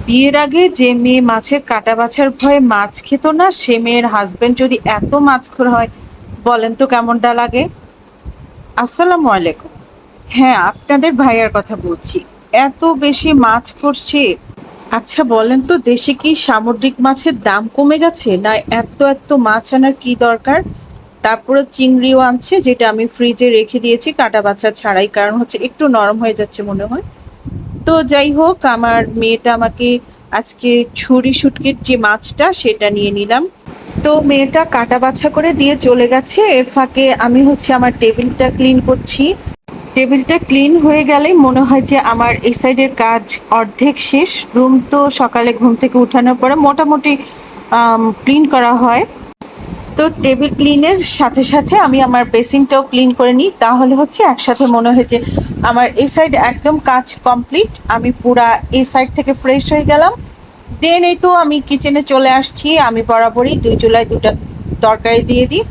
বিয়ের আগে যে মেয়ে মাছের কাটা বাছার ভয়ে মাছ খেত না, সে মেয়ের হাজবেন্ড যদি এত মাছখোর হয়, বলেন তো কেমনটা লাগে। আসসালামু আলাইকুম। হ্যাঁ, আপনাদের ভাইয়ার কথা বলছি। এত বেশি মাছ করছে। আচ্ছা বলেন তো, দেশে কি সামুদ্রিক মাছের দাম কমে গেছে, না এত এত মাছ আনার কি দরকার? তারপরে চিংড়িও আনছে, যেটা আমি ফ্রিজে রেখে দিয়েছি কাটা বাছা ছাড়াই, কারণ হচ্ছে একটু নরম হয়ে যাচ্ছে মনে হয়। তো যাই হোক, আমার মেয়েটা আমাকে আজকে ছুরি শুটকির যে মাছটা সেটা নিয়ে নিলাম। তো মেয়েটা কাটা বাছা করে দিয়ে চলে গেছে, এর ফাঁকে আমি হচ্ছে আমার টেবিলটা ক্লিন করছি। টেবিলটা ক্লিন হয়ে গেলেই মনে হয় যে আমার এই সাইডের কাজ অর্ধেক শেষ। রুম তো সকালে ঘুম থেকে উঠানোর পরে মোটামুটি ক্লিন করা হয়। তো টেবিল ক্লিনের সাথে সাথে আমি আমার বেসিনটাও ক্লিন করে নিই, তাহলে হচ্ছে একসাথে মনে হয় যে আমার এই সাইড একদম কাজ কমপ্লিট। আমি পুরা এই সাইড থেকে ফ্রেশ হয়ে গেলাম। দেন এই তো আমি কিচেনে চলে আসছি। আমি বরাবরই দুই চুলায় দুটা তরকারি দিয়ে দিই।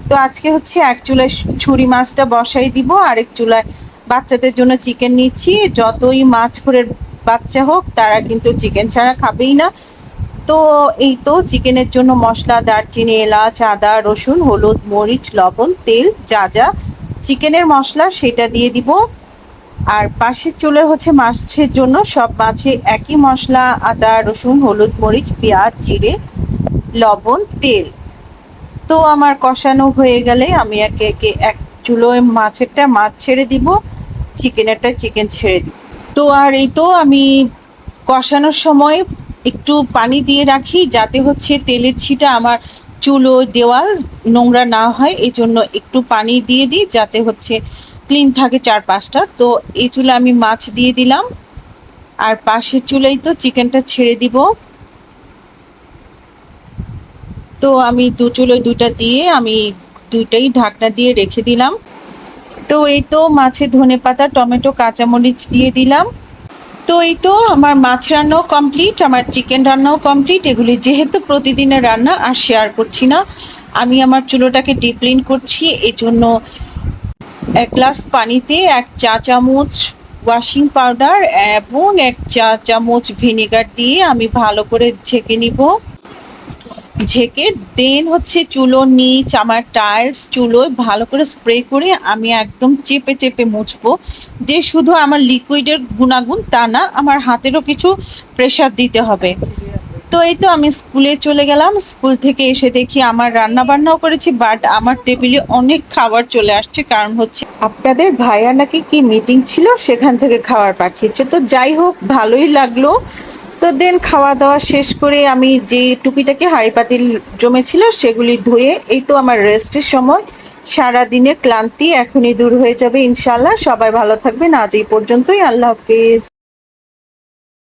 তো আজকে হচ্ছে এক চুলায় ছুরি মাছটা বসাই দিব, আরেক চুলায় বাচ্চাদের জন্য চিকেন নিচ্ছি। যতই মাছখোরের বাচ্চা হোক, তারা কিন্তু চিকেন ছাড়া খাবেই না। তো এই তো চিকেনের জন্য মশলা, দারচিনি, এলাচ, আদা, রসুন, হলুদ, মরিচ, লবণ, তেল, যা যা চিকেনের মশলা সেটা দিয়ে দিব। আর পাশের চুলে হচ্ছে মাছের জন্য সব মাছে একই মশলা, আদা, রসুন, হলুদ, মরিচ, পেঁয়াজ, জিরে, লবণ, তেল। তো আমার কষানো হয়ে গেলে আমি একে একে এক চুলোয় মাছেরটা মাছ ছেড়ে দিব, চিকেনেরটা চিকেন ছেড়ে দিব। তো আর এই তো আমি কষানোর সময় একটু পানি দিয়ে রাখি, যাতে হচ্ছে তেলের ছিটা আমার চুলো দেওয়াল নোংরা না হয়। এই জন্য একটু পানি দিয়ে দিই, যাতে হচ্ছে ক্লিন থাকে চারপাশটা। তো এই চুলে আমি মাছ দিয়ে দিলাম, আর পাশের চুলেই তো চিকেনটা ছেড়ে দিব। তো আমি দু চুলোয় দুটা দিয়ে আমি দুইটাই ঢাকনা দিয়ে রেখে দিলাম। তো এই তো মাছে ধনেপাতা, টমেটো, কাঁচামরিচ দিয়ে দিলাম। তো এই তো আমার মাছ রান্নাও কমপ্লিট, আমার চিকেন রান্নাও কমপ্লিট। এগুলি যেহেতু প্রতিদিনের রান্না, আর শেয়ার করছি না। আমি আমার চুলোটাকে ডিপ ক্লিন করছি, এই জন্য এক গ্লাস পানিতে 1 চা চামচ ওয়াশিং পাউডার এবং 1 চা চামচ ভিনেগার দিয়ে আমি ভালো করে ঝেঁকে নিব। ঝেঁকে দেন হচ্ছে চুলোর নিচ, আমার টাইলস চুলোয় ভালো করে স্প্রে করে আমি একদম চেপে চেপে মুছবো। যে শুধু আমার লিকুইডের গুণাগুণ তা না, আমার হাতেরও কিছু প্রেশার দিতে হবে। তো এই তো আমি স্কুলে চলে গেলাম। স্কুল থেকে এসে দেখি আমার রান্না বান্নাও করেছি, বাট আমার টেবিলে অনেক খাবার চলে আসছে, কারণ হচ্ছে আপনাদের ভাইয়া নাকি কি মিটিং ছিল, সেখান থেকে খাবার পাঠিয়েছে। তো যাই হোক, ভালোই লাগলো। তো দেন খাওয়া দাওয়া শেষ করে আমি যে টুকিটাকি হাঁড়ি পাতিল জমেছিল সেগুলি ধুয়ে এই তো আমার রেস্টের সময়। সারা দিনের ক্লান্তি এখনই দূর হয়ে যাবে ইনশাল্লাহ। সবাই ভালো থাকবেন। আজ এই পর্যন্তই। আল্লাহ হাফিজ।